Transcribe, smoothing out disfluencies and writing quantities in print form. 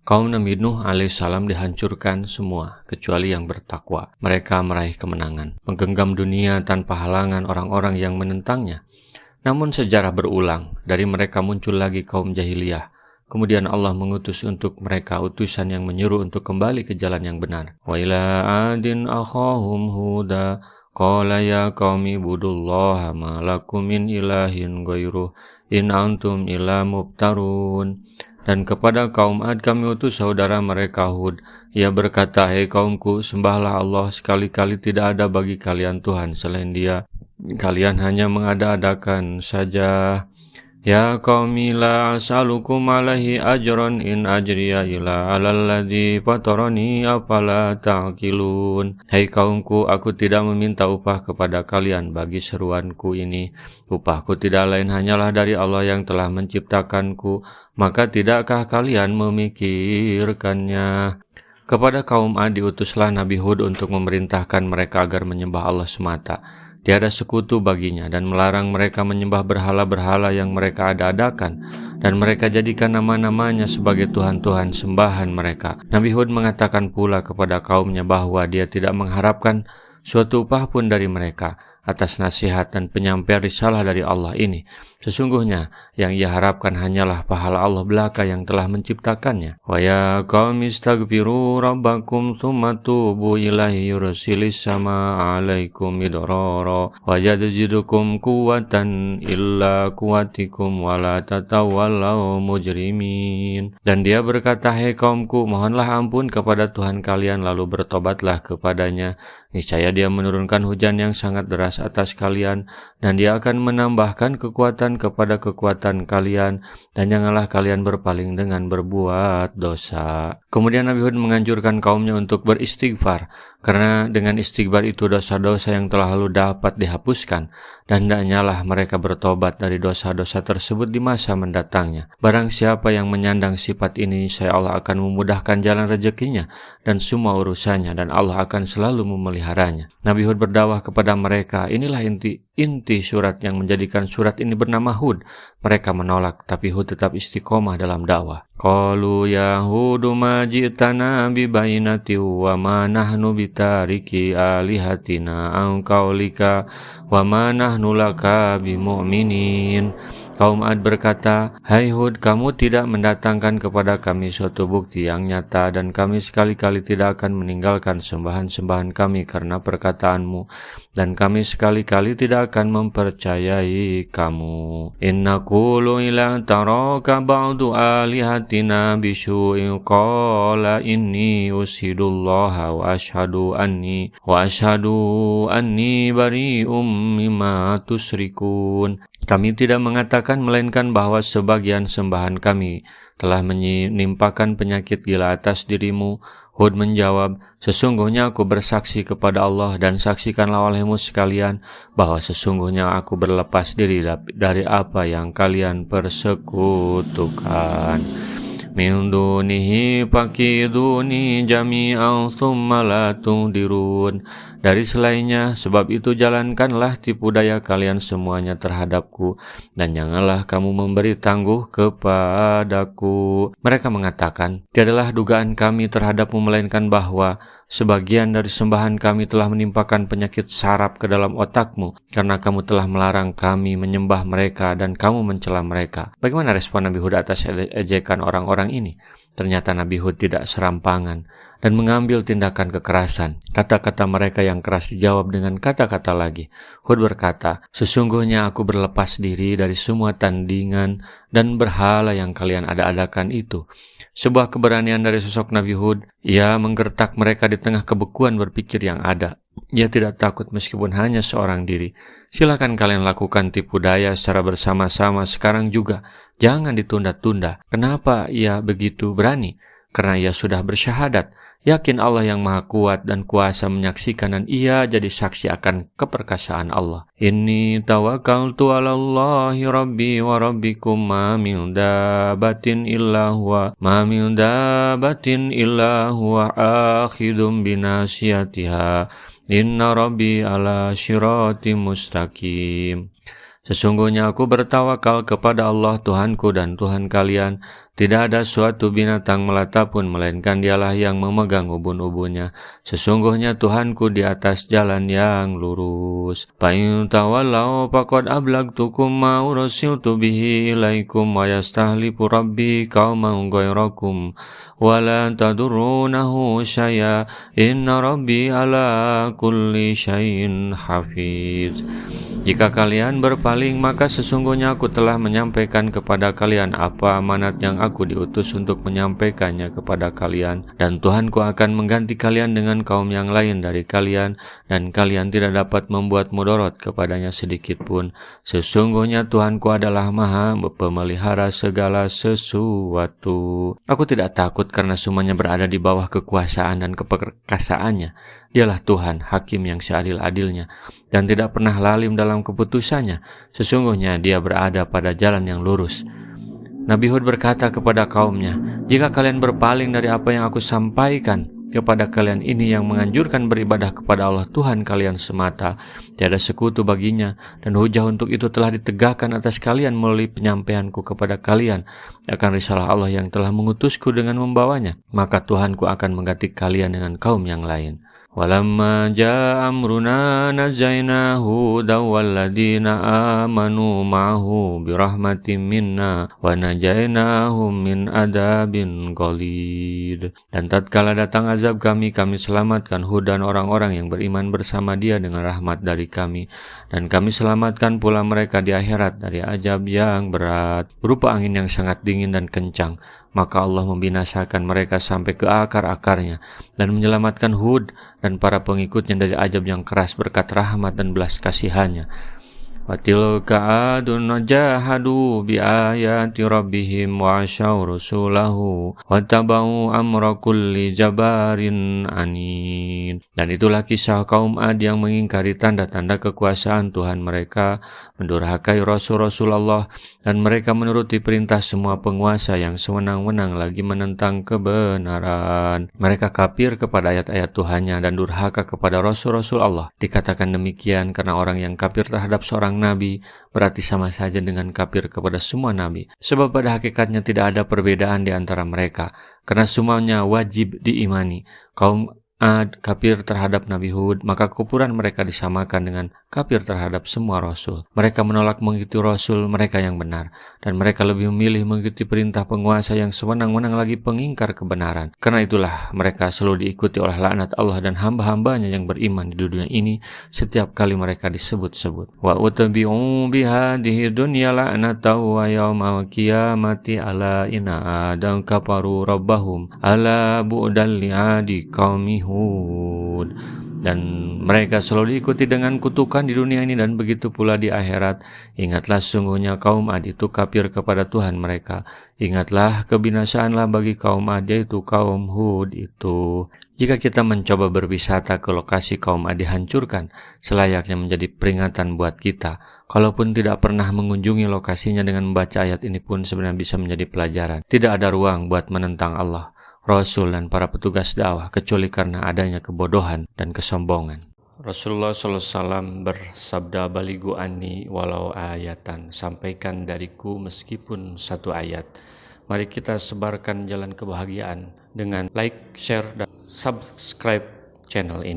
Kaum Nabi Nuh alaihissalam dihancurkan semua, kecuali yang bertakwa. Mereka meraih kemenangan, menggenggam dunia tanpa halangan orang-orang yang menentangnya. Namun sejarah berulang, dari mereka muncul lagi kaum jahiliyah. Kemudian Allah mengutus untuk mereka utusan yang menyuruh untuk kembali ke jalan yang benar. Wa ila adin akhahum huda qala ya qaumi budullaha ma lakum min ilahin ghairuh in antum illa mubtarun. Dan kepada kaum Ad kami utus saudara mereka Hud. Ia berkata, "Hei kaumku, sembahlah Allah, sekali-kali tidak ada bagi kalian Tuhan selain Dia. Kalian hanya mengada-adakan saja. Ya qaumi la as'alukum alaihi ajran in ajriya illa 'alal ladzi fatarani afala ta'qilun." Hai kaumku, aku tidak meminta upah kepada kalian bagi seruanku ini. Upahku tidak lain hanyalah dari Allah yang telah menciptakanku. Maka tidakkah kalian memikirkannya? Kepada kaum Ad diutuslah Nabi Hud untuk memerintahkan mereka agar menyembah Allah semata. Tiada sekutu baginya, dan melarang mereka menyembah berhala-berhala yang mereka ada-adakan, dan mereka jadikan nama-namanya sebagai tuhan-tuhan sembahan mereka. Nabi Hud mengatakan pula kepada kaumnya bahwa dia tidak mengharapkan suatu upah pun dari mereka atas nasihat dan penyampaian risalah dari Allah ini. Sesungguhnya yang ia harapkan hanyalah pahala Allah belaka yang telah menciptakannya. Wa ya qaumi istaghfiru rabbakum tsumma tubu ilaihi yursilis sama alaikum midrara wa yazidukum quwwatan illa quwwatikum wa la tatawallaw mujrimin. Dan dia berkata, "Hai kaumku, mohonlah ampun kepada Tuhan kalian lalu bertobatlah kepadanya. Niscaya Dia menurunkan hujan yang sangat deras atas kalian, dan Dia akan menambahkan kekuatan kepada kekuatan kalian, dan janganlah kalian berpaling dengan berbuat dosa." Kemudian Nabi Hud menganjurkan kaumnya untuk beristighfar, karena dengan istighfar itu dosa-dosa yang telah lalu dapat dihapuskan, dan hendaknyalah mereka bertobat dari dosa-dosa tersebut di masa mendatangnya. Barang siapa yang menyandang sifat ini, saya Allah akan memudahkan jalan rezekinya dan semua urusannya, dan Allah akan selalu memeliharanya. Nabi Hud berdakwah kepada mereka. Inilah inti surat yang menjadikan surat ini bernama Hud. Mereka menolak, tapi Hud tetap istiqomah dalam dakwah. Qalu ya Hudu ma ji'tana bi bainati wa ma nahnu bitariki alihatina an qaulika wa ma nahnu laka bimu'minin. Kaum Ad berkata, "Hai Hud, kamu tidak mendatangkan kepada kami suatu bukti yang nyata, dan kami sekali-kali tidak akan meninggalkan sembahan-sembahan kami karena perkataanmu, dan kami sekali-kali tidak akan mempercayai kamu. Inna qulu ila taraka ba'du alihatina bisu'in qala inni ushidullaha wa ashadu anni bari'um mimma tusyrikun." Kami tidak mengatakan melainkan bahwa sebagian sembahan kami telah menimpakan penyakit gila atas dirimu. Hud menjawab, "Sesungguhnya aku bersaksi kepada Allah, dan saksikanlah olehmu sekalian bahwa sesungguhnya aku berlepas diri dari apa yang kalian persekutukan. Min dunihi fakiduni jami'an thumma la tundirun." Dari selainnya, sebab itu jalankanlah tipu daya kalian semuanya terhadapku, dan janganlah kamu memberi tangguh kepadaku. Mereka mengatakan, "Tiadalah dugaan kami terhadapmu melainkan bahwa sebagian dari sembahan kami telah menimpakan penyakit saraf ke dalam otakmu, karena kamu telah melarang kami menyembah mereka dan kamu mencela mereka." Bagaimana respon Nabi Hud atas ejekan orang-orang ini? Ternyata Nabi Hud tidak serampangan dan mengambil tindakan kekerasan. Kata-kata mereka yang keras dijawab dengan kata-kata lagi. Hud berkata, "Sesungguhnya aku berlepas diri dari semua tandingan dan berhala yang kalian ada-adakan itu." Sebuah keberanian dari sosok Nabi Hud. Ia menggertak mereka di tengah kebekuan berpikir yang ada. Ia tidak takut meskipun hanya seorang diri. "Silakan kalian lakukan tipu daya secara bersama-sama sekarang juga. Jangan ditunda-tunda." Kenapa ia begitu berani? Karena ia sudah bersyahadat. Yakin Allah yang maha kuat dan kuasa menyaksikan, dan ia jadi saksi akan keperkasaan Allah. "Inni tawakkaltu ala Allahi rabbi wa rabbikum ma min dabatin illa huwa akhidum binasiyatiha. Inna rabbi ala syiratim mustaqim." Sesungguhnya aku bertawakal kepada Allah Tuhanku dan Tuhan kalian. Tidak ada suatu binatang melata pun, melainkan dialah yang memegang ubun-ubunnya. Sesungguhnya Tuhanku di atas jalan yang lurus. Fa in tawallaw faqad ablagtukum ma ursiltu bihi ilaikum wa yastahlifu rabbi qauman ghairakum wa la tadurrunahu syai'a inna rabbi ala kulli syai'in hafiz. Jika kalian berpaling, maka sesungguhnya aku telah menyampaikan kepada kalian apa amanat yang aku diutus untuk menyampaikannya kepada kalian. Dan Tuhanku akan mengganti kalian dengan kaum yang lain dari kalian, dan kalian tidak dapat membuat mudarat kepadanya sedikit pun. Sesungguhnya Tuhanku adalah Maha pemelihara segala sesuatu. Aku tidak takut karena semuanya berada di bawah kekuasaan dan keperkasaannya. Dialah Tuhan, Hakim yang seadil-adilnya, dan tidak pernah lalim dalam keputusannya. Sesungguhnya dia berada pada jalan yang lurus. Nabi Hud berkata kepada kaumnya, "Jika kalian berpaling dari apa yang aku sampaikan kepada kalian ini yang menganjurkan beribadah kepada Allah Tuhan kalian semata, tiada sekutu baginya, dan hujah untuk itu telah ditegakkan atas kalian melalui penyampaianku kepada kalian akan risalah Allah yang telah mengutusku dengan membawanya, maka Tuhanku akan mengganti kalian dengan kaum yang lain." Walamma jaa amruna najjayna hudan walladina amanu ma'ahu birahmatin minna wa najaynahum min adabin ghalid. Dan tatkala datang azab kami selamatkan Hud dan orang-orang yang beriman bersama dia dengan rahmat dari kami, dan kami selamatkan pula mereka di akhirat dari azab yang berat berupa angin yang sangat dingin dan kencang. Maka Allah membinasakan mereka sampai ke akar-akarnya dan menyelamatkan Hud dan para pengikutnya dari azab yang keras berkat rahmat dan belas kasihannya. Wa tilka adun jahadu bi ayati rabbihim wa asyaw rusulahu wa tabau amra kulli jabarin anid. Dan itulah kisah kaum Ad yang mengingkari tanda-tanda kekuasaan Tuhan mereka, mendurhakai Rasul-Rasul Allah, dan mereka menuruti perintah semua penguasa yang sewenang-wenang lagi menentang kebenaran. Mereka kafir kepada ayat-ayat Tuhannya dan durhaka kepada Rasul-Rasul Allah. Dikatakan demikian karena orang yang kafir terhadap seorang nabi berarti sama saja dengan kafir kepada semua nabi, sebab pada hakikatnya tidak ada perbedaan di antara mereka, karena semuanya wajib diimani. Kaum Ad kafir terhadap Nabi Hud, maka kufuran mereka disamakan dengan kafir terhadap semua Rasul. Mereka menolak mengikuti Rasul mereka yang benar, dan mereka lebih memilih mengikuti perintah penguasa yang sewenang-wenang lagi pengingkar kebenaran. Karena itulah mereka selalu diikuti oleh laknat Allah dan hamba-hambanya yang beriman di dunia ini setiap kali mereka disebut-sebut. Wa utabi'u bihadihi dunya la'natau wa yawmal qiyamati ala ina adam kafaru rabbahum ala bu'dal li'adi qaumi Hud. Dan mereka selalu diikuti dengan kutukan di dunia ini dan begitu pula di akhirat. Ingatlah sungguhnya kaum Ad itu kafir kepada Tuhan mereka. Ingatlah kebinasaanlah bagi kaum Ad, yaitu kaum Hud itu. Jika kita mencoba berwisata ke lokasi kaum Ad dihancurkan, selayaknya menjadi peringatan buat kita. Kalaupun tidak pernah mengunjungi lokasinya, dengan membaca ayat ini pun sebenarnya bisa menjadi pelajaran. Tidak ada ruang buat menentang Allah, Rasul, dan para petugas dakwah kecuali karena adanya kebodohan dan kesombongan. Rasulullah SAW bersabda, "Baligu anni walau ayatan." Sampaikan dariku meskipun satu ayat. Mari kita sebarkan jalan kebahagiaan dengan like, share, dan subscribe channel ini.